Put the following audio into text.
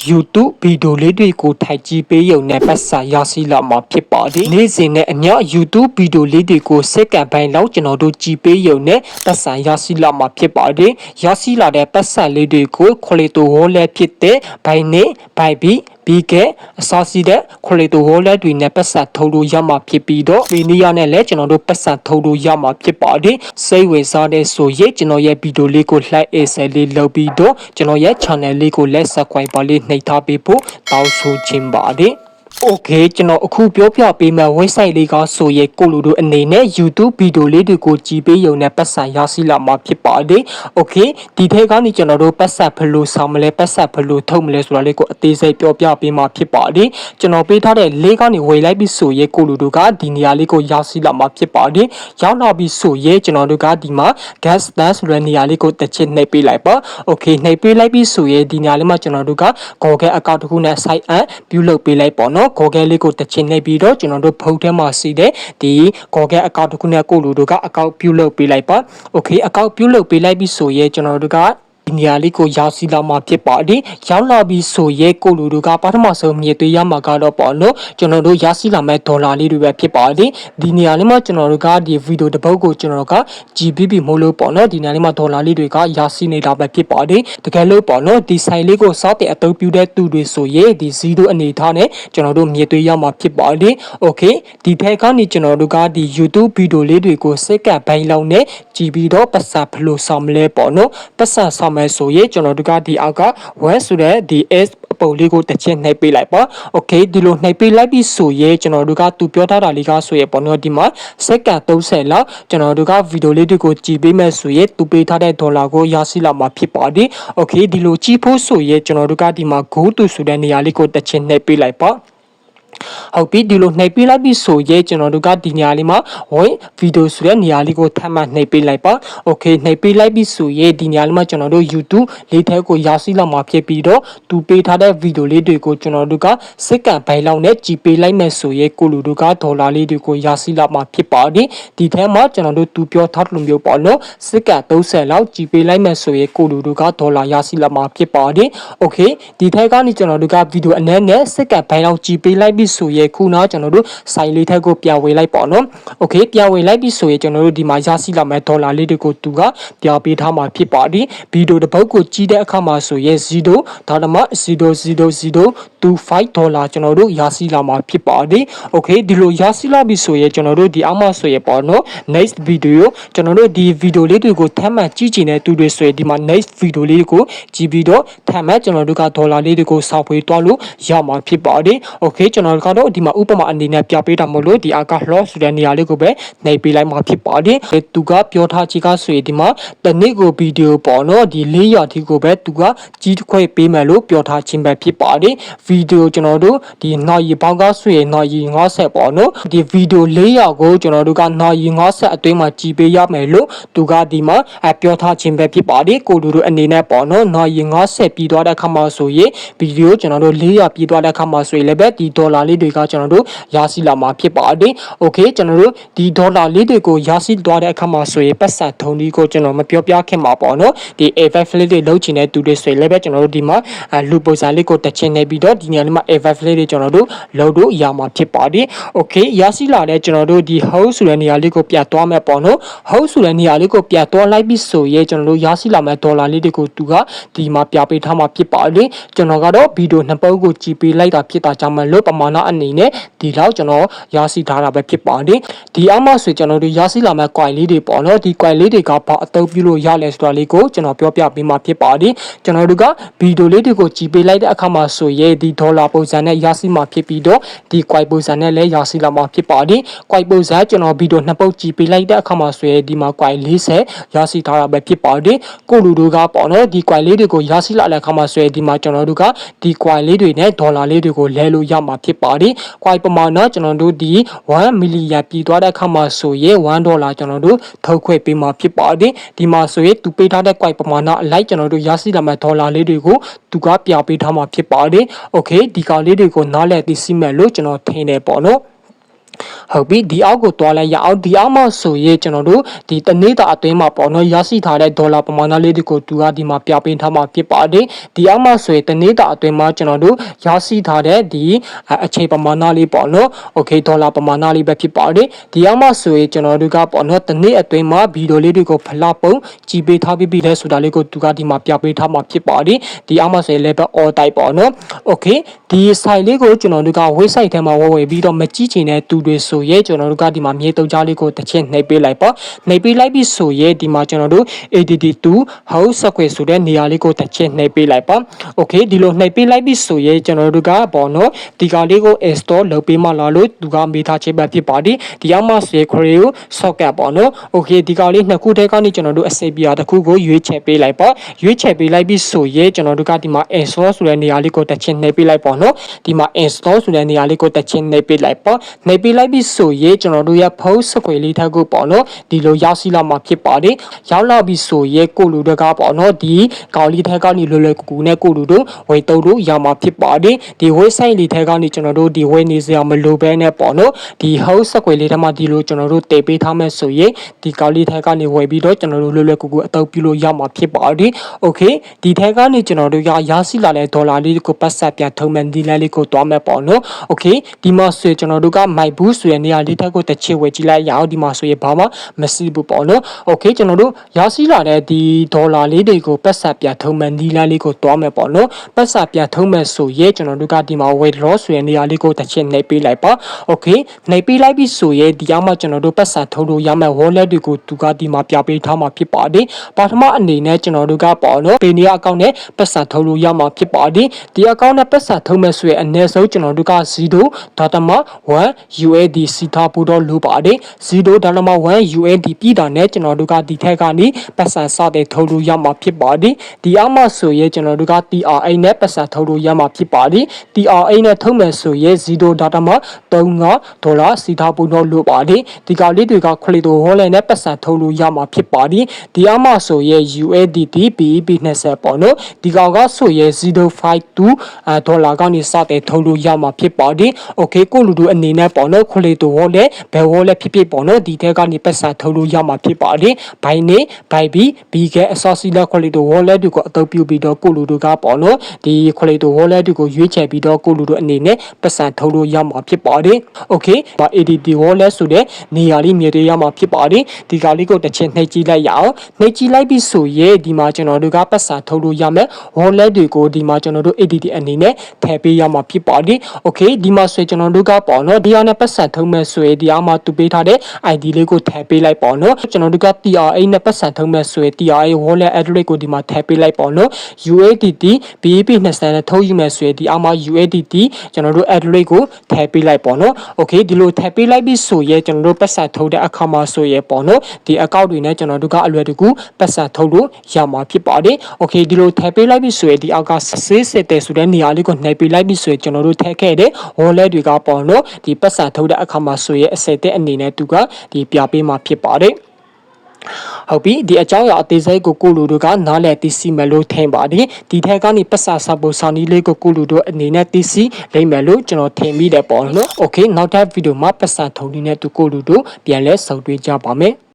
YouTube ဗီဒီယိုလေးတွေကိုထိုက်ကြည့်ပေးရုံနဲ့ပတ်စံရရှိလာမှာဖြစ်ပါတယ်နေ့စဉ်နဲ့အမျှ YouTube ဗီဒီယိုလေးတွေကိုစက္ကန့်ပိုင်းလောက်ကျွန်တော်တို့ကြည့်ပေးရုံနဲ့ပတ်စံရရှိလာမှာဖြစ်ပါတယ်ရရှိလာတဲ့ပတ်စံလေးတွေကိုခွလေတိုဝေါ်လက်ဖြစ်တဲ့ဘိုင်နဲ့ဘိုင်ဘီပြီးကအစားစီတဲ့ခွလေတိုဝေါ်လက်တွေနဲ့ပတ်စံထုတ်လို့ရမှာဖြစ်ပြီးတော့ဗီနီယာနဲ့လည်းကျွန်တော်တို့ပတ်စံထုတ်လို့ရမှာဖြစ်ပါတယ်စိတ်ဝင်စားတဲ့ဆိုရင်ကျွန်တော်ရဲ့ဗီဒီယိုလေးကို like အစလေးလုပ်ပြီးတော့ကျွန်တော်ရဲ့ channel လေးကိုလည်း subscribe ပါလေးနှိပ်ထားပေးဖို့တောင်းဆိုချင်ပါတယ်โอเคကျွန်တော်အခုပြောပြပေးမယ့် website လေးကဆိုရင်ကိုလူတို့အနေနဲ့ YouTube ဗီဒီယိုလေးတွေကိုကြည့်ပေးရုံနဲ့ပတ်စံရရှိလာမှာဖြစ်ပါတယ်โอเคဒီထက်ကနေကျွန်တော်တို့ပတ်စံဘယ်လိုဆောင်မလဲပတ်စံဘယ်လိုထုတ်မလဲဆိုတာလေးကိုအသေးစိတ်ပြောပြပေးမှာဖြစ်ပါတယ်ကျွန်တော်ပေးထားတဲ့လေးကနေဝေလိုက်ပြီးဆိုရင်ကိုလူတို့ကဒီနေရာလေးကိုရရှိလာမှာဖြစ်ပါတယ်ရောက်လာပြီးဆိုရင်ကျွန်တော်တို့ကဒီမှာ gas stand ဆိုတဲ့နေရာလေးကိုတစ်ချက်နှိပ်ပေးလိုက်ပါโอเคနှိပ်ပေးလိုက်ပြီးဆိုရင်ဒီနေရာလေးမှာကျွန်တော်တို့က Google account တစ်ခုနဲ့ sign up ပြုလုပ်ပေးလိုက်ပေါ့နော်Google လေးကိုတစ်ချက်နှိပ်ပြီးတော့ကျွန်တော်တို့ဖုန်းထဲမှာစီးတဲ့ဒီ Google account တစ်ခုနဲ့ကိုလူတို့က account ပြုလုပ်ပေးလိုက်ပါ Okay account ပြုလုပ်ပေးလိုက်ပြီးဆိုရင်ကျွန်တော်တို့ကဒီနေရာလေးကိုရောက်စီလာမှာဖြစ်ပါတယ်ရောက်လာပြီးဆိုရဲကိုလူတို့ကပထမဆုံးမြင်တွေ့ရမှာကတော့ပေါ့နော်ကျွန်တော်တို့ရရှိလာမဲ့ဒေါ်လာလေးတွေပဲဖြစ်ပါတယ်ဒီနေရာလေးမှာကျွန်တော်တို့ကဒီဗီဒီယိုတစ်ပုဒ်ကိုကျွန်တော်က GBP မို့လို့ပေါ့နော်ဒီနေရာလေးမှာဒေါ်လာလေးတွေကရရှိနေတာပဲဖြစ်ပါတယ်တကယ်လို့ပေါ့နော်ဒီ site လေးကိုစတဲ့အသုံးပြုတဲ့သူတွေဆိုရဲဒီ0အနေထားနဲ့ကျွန်တော်တို့မြင်တွေ့ရမှာဖြစ်ပါတယ် Okay ဒီထက်ကနေကျွန်တော်တို့ကဒီ YouTube ဗီဒီယိုလေးတွေကိုစက္ကန့်ပိုင်းလောက်နဲ့ကြည့်ပြီးတော့ပတ်စံဘလို့ဆောင်မလဲပေါ့နော်ပတ်စံဆောင်မယ်ဆိုရင်ကျွန်တော်တို့ကဒီအောက်က1ဆိုတဲ့ဒီ S အပုံလေးကိုတစ်ချက်နှိပ်ပေးလိုက်ပါ Okay ဒီလိုနှိပ်ပေးလိုက်ပြီးဆိုရင်ကျွန်တော်တို့ကသူပြောထားတာလေးကဆိုရင်ပေါ့နော်ဒီမှာစက္ကန့်30လောက်ကျွန်တော်တို့ကဗီဒီယိုလေးတွေကိုကြည့်ပေးမယ်ဆိုရင်သူပေးထားတဲ့ဒေါ်လာကိုရရှိလာမှာဖြစ်ပါတယ် Okay ဒီလိုကြည့်ဖို့ဆိုရင်ကျွန်တော်တို့ကဒီမှာ go to ဆိုတဲ့နေရာလေးကိုတစ်ချက်နှိပ်ပေးလိုက်ပါဟုတ်ပြီဒီလိုနှိပ်ပေးလိုက်ပြီးဆိုရဲကျွန်တော်တို့ကဒီနေရာလေးမှာဝင်ဗီဒီယိုဆိုတဲ့နေရာလေးကိုထပ်မံနှိပ်ပေးလိုက်ပါโอเคနှိပ်ပေးလိုက်ပြီးဆိုရဲဒီနေရာလေးမှာကျွန်တော်တို့ YouTube လေးထဲကိုရရှိလာမှာဖြစ်ပြီးတော့သူပေးထားတဲ့ဗီဒီယိုလေးတွေကိုကျွန်တော်တို့ကစက္ကန့်ပိုင်းလောက်နဲ့ကြည့်ပေးလိုက်မယ်ဆိုရဲကိုလူတို့ကဒေါ်လာလေးတွေကိုရရှိလာမှာဖြစ်ပါတယ်ဒီထဲမှာကျွန်တော်တို့သူပြောထားလို့မျိုးပေါ့နော်စက္ကန့်30လောက်ကြည့်ပေးလိုက်မယ်ဆိုရဲကိုလူတို့ကဒေါ်လာရရှိလာမှာဖြစ်ပါတယ်โอเคဒီထဲကနေကျွန်တော်တို့ကဗီဒီယိုအနည်းနဲ့စက္ကန့်ပိုင်းလောက်ကြည့်ပေးလိုက်ပြီးဆိုရဲခုနကျွန်တော်တို့ဆိုင်လေးထက်ကိုပြဝေလိုက်ပေါ့နော်โอเคပြဝေလိုက်ပြီးဆိုရင်ကျွန်တော်တို့ဒီမှာရရှိလာမဲ့ဒေါ်လာလေးတွေကိုသူကပြပေးထားမှာဖြစ်ပါတယ်ဗီဒီယိုတစ်ပုဒ်ကိုကြည့်တဲ့အခါမှာဆိုရင်0.00025ဒေါ်လာကျွန်တော်တို့ရရှိလာမှာဖြစ်ပါတယ်โอเคဒီလိုရရှိလာပြီဆိုရင်ကျွန်တော်တို့ဒီအောက်မှာဆိုရင်ပေါ့နော် next video ကျွန်တော်တို့ဒီဗီဒီယိုလေးတွေကိုထပ်မံကြည့်ချင်တဲ့သူတွေဆိုရင်ဒီမှာ next video လေးကိုကြည့်ပြီးတော့ထပ်မံကျွန်တော်တို့ကဒေါ်လာလေးတွေကိုစောက်ပေးသွားလို့ရမှာဖြစ်ပါတယ်โอเคကျွန်တော်တို့ကတော့ဒီမှာဥပမာအနေနဲ့ပြပေးတာမလို့ဒီအက loss ဆိုတဲ့နေရာလေးကိုပဲနှိပ်ပေးလိုက်မှာဖြစ်ပါတယ်သူကပြောထားချေကဆိုရင်ဒီမှာတနေ့ကိုဗီဒီယိုပေါ့နော်ဒီ400ထိကိုပဲသူကကြီးခွဲပေးမယ်လို့ပြောထားခြင်းပဲဖြစ်ပါတယ်ဗီဒီယိုကျွန်တော်တို့ဒီနောက်ရီပေါင်းကဆိုရင်နောက်ရီ50ပေါ့နော်ဒီဗီဒီယို400ကိုကျွန်တော်တို့ကနောက်ရီ50အတွင်းမှာကြည်ပေးရမယ်လို့သူကဒီမှာပြောထားခြင်းပဲဖြစ်ပါတယ်ကိုလူတို့အနေနဲ့ပေါ့နော်နောက်ရီ50ပြီးသွားတဲ့အခါမှာဆိုရင်ဗီဒီယိုကျွန်တော်တို့400ပြီးသွားတဲ့အခါမှာဆိုရင်လည်းပဲဒီဒေါ်လာလေးတွေကကျွန်တော်တို့ရရှိလာမှာဖြစ်ပါတယ်โอเคကျွန်တော်တို့ဒီဒေါ်လာလေးတွေကိုရရှိသွားတဲ့အခါမှာဆိုရင်ပတ်စံထုံဒီကိုကျွန်တော်မပြောပြခင်မှာပေါ့နော်ဒီ affiliate တွေလုပ်ချင်တဲ့သူတွေဆိုရင်လည်းပဲကျွန်တော်တို့ဒီမှာလူပုံစံလေးကိုတက်ချင်နေပြီးတော့ဒီနေရာလေးမှာ affiliate တွေကျွန်တော်တို့လုပ်လို့ရမှာဖြစ်ပါတယ်โอเคရရှိလာတဲ့ကျွန်တော်တို့ဒီ host ဆိုတဲ့နေရာလေးကိုပြတ်သွားမယ်ပေါ့နော် host ဆိုတဲ့နေရာလေးကိုပြတ်သွားလိုက်ပြီးဆိုရင်ကျွန်တော်တို့ရရှိလာမဲ့ဒေါ်လာလေးတွေကိုသူကဒီမှာပြပေးထားမှာဖြစ်ပါတယ်ကျွန်တော်ကတော့ဗီဒီယိုနှစ်ပုဒ်ကိုကြည့်ပေးလိုက်တာဖြစ်တာကြောင့်မလို့ပမာဏအနေနဲ့ဒီလောက်ကျွန်တော်ရရှိထားတာပဲဖြစ်ပါတယ်ဒီအမှဆိုကျွန်တော်တို့ရရှိလာမဲ့ coin လေးတွေပေါ့နော်ဒီ coin လေးတွေကဘာအသုံးပြုလို့ရလဲဆိုတာလေးကိုကျွန်တော်ပြောပြပေးမှာဖြစ်ပါတယ်ကျွန်တော်တို့ကဗီဒီယိုလေးတွေကိုကြည့်ပေးလိုက်တဲ့အခါမှာဆိုရင်ဒီဒေါ်လာပုံစံနဲ့ရရှိမှာဖြစ်ပြီးတော့ဒီ coin ပုံစံနဲ့လည်းရရှိလာမှာဖြစ်ပါတယ် coin ပုံစံကျွန်တော်ဗီဒီယိုနှစ်ပုဒ်ကြည့်ပေးလိုက်တဲ့အခါမှာဆိုရင်ဒီမှာ coin 40ရရှိထားတာပဲဖြစ်ပါတယ်ကိုလူတို့ကပေါ့နော်ဒီ coin လေးတွေကိုရရှိလာတဲ့အခါမှာဆိုရင်ဒီမှာကျွန်တော်တို့ကဒီ coin လေးတွေနဲ့ဒေါ်လာလေးတွေကိုလဲလို့ရမှာဖြစ်ပါတယ် coin ပမာဏကျွန်တော်တို့ဒီ1 million ပြည်သွားတဲ့အခါမှာဆိုရင်$1ကျွန်တော်တို့ထုတ်ခွင့်ပေးမှာဖြစ်ပါတယ်ဒီမှာဆိုရင်သူပေးထားတဲ့ coin ပမာဏအလိုက်ကျွန်တော်တို့ရရှိလာမဲ့ဒေါ်လာလေးတွေကိုသူကပြပေးထားမှာဖြစ်ပါတယ်โอเคဒီကောင်လေးတွေကိုနားလည်သိရှိမဲ့လို့ကျွန်တော်ထင်တယ်ပေါ့နော် ဟုတ်ပြီဒီအောက်ကိုတွားလိုက်ရအောင်ဒီအောက်မှာဆိုရင်ကျွန်တော်တို့ဒီတနေ့တာအတွင်းမှာပေါ့နော်ရရှိထားတဲ့ဒေါ်လာပမာဏလေးတွေကိုသူကဒီမှာပြပေးထားမှာဖြစ်ပါတယ်ဒီအောက်မှာဆိုရင်တနေ့တာအတွင်းမှာကျွန်တော်တို့ရရှိထားတဲ့ဒီအခြေပမာဏလေးပေါ့နော်โอเคဒေါ်လာပမာဏလေးပဲဖြစ်ပါတယ်ဒီအောက်မှာဆိုရင်ကျွန်တော်တို့ကပေါ့နော်တနေ့အတွင်းမှာဗီဒီယိုလေးတွေကိုဖလားပုံကြည့်ပေးထားပြီးပြီလဲဆိုတာလေးကိုသူကဒီမှာပြပေးထားမှာဖြစ်ပါတယ်ဒီအောက်မှာဆိုရင် level all type ပေါ့နော်โอเคဒီ site လေးကိုကျွန်တော်တို့က website ထဲမှာဝယ်ပြီးတော့မကြည့်ချင်တဲ့သူတွေဆိုရဲကျွန်တော်တို့ကဒီမှာမြေတုံကြားလေးကိုတစ်ချက်နှိပ်ပေးလိုက်ပါနှိပ်ပေးလိုက်ပြီးဆိုရဲဒီမှာကျွန်တော်တို့ ADD2 house software ဆိုတဲ့နေရာလေးကိုတစ်ချက်နှိပ်ပေးလိုက်ပါโอเคဒီလိုနှိပ်ပေးလိုက်ပြီးဆိုရဲကျွန်တော်တို့ကပေါ့နော်ဒီကလေးကို install လုပ်ပေးမှလာလို့သူကမေးထားချက်ပဲဖြစ်ပါတယ်ဒီအောက်မှာဆိုရဲ Creo socket ပေါ့နော်โอเคဒီကလေးနှစ်ခုတည်းကနေကျွန်တော်တို့ SAPR တစ်ခုကိုရွေးချယ်ပေးလိုက်ပါရွေးချယ်ပေးလိုက်ပြီးဆိုရဲကျွန်တော်တို့ကဒီမှာ install ဆိုတဲ့နေရာလေးကိုတစ်ချက်နှိပ်ပေးလိုက်ပေါ့နော်ဒီမှာ install ဆိုတဲ့နေရာလေးကိုတစ်ချက်နှိပ်ပေးလိုက်ပါနှိပ်ပေးလိုက်ပြီးဆိုရဲကျွန်တော်တို့ရဲ့ post စကွယ်လေးထက်ကိုပေါ့နော်ဒီလိုရောက်စီလာမှာဖြစ်ပါတယ်ရောက်လာပြီးဆိုရဲကိုလူတွေကပေါ့နော်ဒီကောင်လေးထက်ကနေလွယ်လွယ်ကူကူနဲ့ကိုလူတို့ဝယ်တုံးလို့ရမှာဖြစ်ပါတယ်ဒီ website လေးထက်ကနေကျွန်တော်တို့ဒီဝယ်နေစရာမလိုဘဲနဲ့ပေါ့နော်ဒီ host စကွယ်လေးထက်မှာဒီလိုကျွန်တော်တို့တည်ပေးထားမယ်ဆိုရဲဒီကောင်လေးထက်ကနေဝယ်ပြီးတော့ကျွန်တော်တို့လွယ်လွယ်ကူကူအသုံးပြုလို့ရမှာဖြစ်ပါတယ်โอเคဒီထက်ကနေကျွန်တော်တို့ရရှိလာတဲ့ဒေါ်လာလေးကိုပတ်ဆက်ပြန်ထုံးမယ်ဒီလမ်းလေးကိုတွားမယ်ပေါ့နော်โอเคဒီမှာဆိုကျွန်တော်တို့က my boost ဆိုတဲ့နေရာလေးထက်ကိုတစ်ချက်ဝယ်ကြည့်လိုက်ရအောင်ဒီမှာဆိုရင်ဘာမှမရှိဘူးပေါ့နော်โอเคကျွန်တော်တို့ရရှိလာတဲ့ဒီဒေါ်လာလေးတွေကိုပတ်ဆက်ပြန်ထုံးမယ်ဒီလမ်းလေးကိုတွားမယ်ပေါ့နော်ပတ်ဆက်ပြန်ထုံးမယ်ဆိုရဲကျွန်တော်တို့ကဒီမှာ withdraw ဆိုတဲ့နေရာလေးကိုတစ်ချက်နှိပ်ပေးလိုက်ပါโอเคနှိပ်ပေးလိုက်ပြီးဆိုရဲဒီအောင်မှကျွန်တော်တို့ပတ်ဆက်ထုံးလို့ရမယ် wallet တွေကိုသူကဒီမှာပြပေးထားမှာဖြစ်ပါတယ်ပထမအနေနဲ့ကျွန်တော်တို့ကပေါ့နော်ပေနေအကောင့်နဲ့ပတ်ဆက်ထုံးလို့ရမှာဖြစ်ပါတယ်ဒီအကောင့်နဲ့ပတ်ဆက်ထုံးမယ်ဆိုရင်အနည်းဆုံးကျွန်တော်တို့က 0.1 USD ထားဖို့တော့လိုပါတယ် 0.1 USD ပြည်တာနဲ့ကျွန်တော်တို့ကဒီထက်ကနေပတ်စံစတဲ့ထုတ်လို့ရမှာဖြစ်ပါတယ်ဒီအောက်မှာဆိုရဲကျွန်တော်တို့က TRA နဲ့ပတ်စံထုတ်လို့ရမှာဖြစ်ပါတယ် TRA နဲ့ထုတ်မယ်ဆိုရဲ 0.35 ဒေါ်လာစီထားဖို့တော့လိုပါတယ်ဒီကလေးတွေက Crypto Wallet နဲ့ပတ်စံထုတ်လို့ရမှာဖြစ်ပါတယ်ဒီအောက်မှာဆိုရဲ USDT BEP 20ပေါ့နော်ဒီကောင်ကဆိုရဲ 0.52 ဒေါ်လာကနေစတဲ့ထုတ်လို့ရမှာဖြစ်ပါတယ်โอเคကိုလူတို့အနေနဲ့ပေါ့နော် Crypto Wallet ဘယ် wallet ဖြစ်ဖြစ်ပေါ့နော်ဒီထက်ကနေပတ်စံထုတ်လို့ရမှာဖြစ်ပါတယ်ဘိုင်နေဘိုင်ဘီဘီကဲအစောစီလက် Crypto Wallet တွေကိုအသုံးပြုပြီးတော့ကိုလူတို့ကပေါ့နော်ဒီ Crypto Wallet တွေကိုရွေးချယ်ပြီးတော့ကိုလူတို့အနေနဲ့ပတ်စံထုတ်လို့ရမှာဖြစ်ပါတယ်โอเคဘာ ADD Wallet ဆိုတဲ့နေရာလေးမြေတွေရမှာဖြစ်ပါတယ်ဒီကလေးကိုတစ်ချက်နှိပ်ကြည့်လိုက်ရအောင်နှိပ်ကြည့်လိုက်ပြီးဆိုရဲဒီမှာကျွန်တော်တို့ကပတ်စံထုတ်လို့ရမယ် wallet တွေကိုဒီမှာကျွန်တော်တို့ ADD အနေနဲ့ထည့်ပေးရမှာဖြစ်ပါတယ်โอเคဒီမှာဆိုကျွန်တော်တို့ကပေါ့နော်ဒီအောင်နဲ့ပတ်စံထုတ်မဲ့ဆိုရင်ဒီအောင်မှာသူပေးထားတဲ့ ID လေးကိုထည့်ပေးလိုက်ပေါ့နော်ကျွန်တော်တို့က TRA နဲ့ပတ်စံထုတ်မဲ့ဆိုရင် TRA wallet address ကိုဒီမှာထည့်ပေးလိုက်ပေါ့နော် USDT BEP 20နဲ့ထုတ်ယူမဲ့ဆိုရင်ဒီအောင်မှာ USDT ကျွန်တော်တို့ address ကိုထည့်ပေးလိုက်ပေါ့နော်โอเคဒီလိုထည့်ပေးလိုက်ပြီးဆိုရဲကျွန်တော်တို့ပတ်စံထုတ်တဲ့အခါမှာဆိုရဲပေါ့နော်ဒီ account တွေနဲ့ကျွန်တော်တို့ကအလွယ်တကူပတ်စံထုတ်လို့ရမှာဖြစ်ပါတယ်โอเคဒီလိုထည့်ပေးလိုက်ပြီးဆိုရင်ဒီအောက်ကဆေးစစ်တဲ့ဆိုတဲ့နေရာလေးကိုနှိပ်ပေးလိုက်ပြီးဆိုရင်ကျွန်တော်တို့ထည့်ခဲ့တဲ့ wallet တွေကပေါ့နော်ဒီပတ်စံထုတ်တဲ့အခါမှာဆိုရဲအစက်တဲ့အနေနဲ့သူကဒီပြပေးမှာဖြစ်ပါတယ်ဟုတ်ပြီဒီအကြောင်းအရာအသေးစိတ်ကိုကိုလူတို့ကနားလည်သိရှိမယ်လို့ထင်ပါတယ်ဒီထက်ကနေပတ်စာစပ်ဖို့စာနည်းလေးကိုကိုလူတို့အနေနဲ့သိရှိလိမ့်မယ်လို့ကျွန်တော်ထင်မိတယ်ပေါ့နော်โอเคနောက်ထပ်ဗီဒီယိုမှာပတ်စာထုံးနည်းနဲ့သူကိုလူတို့ပြန်လဲဆုံတွေ့ကြပါမယ်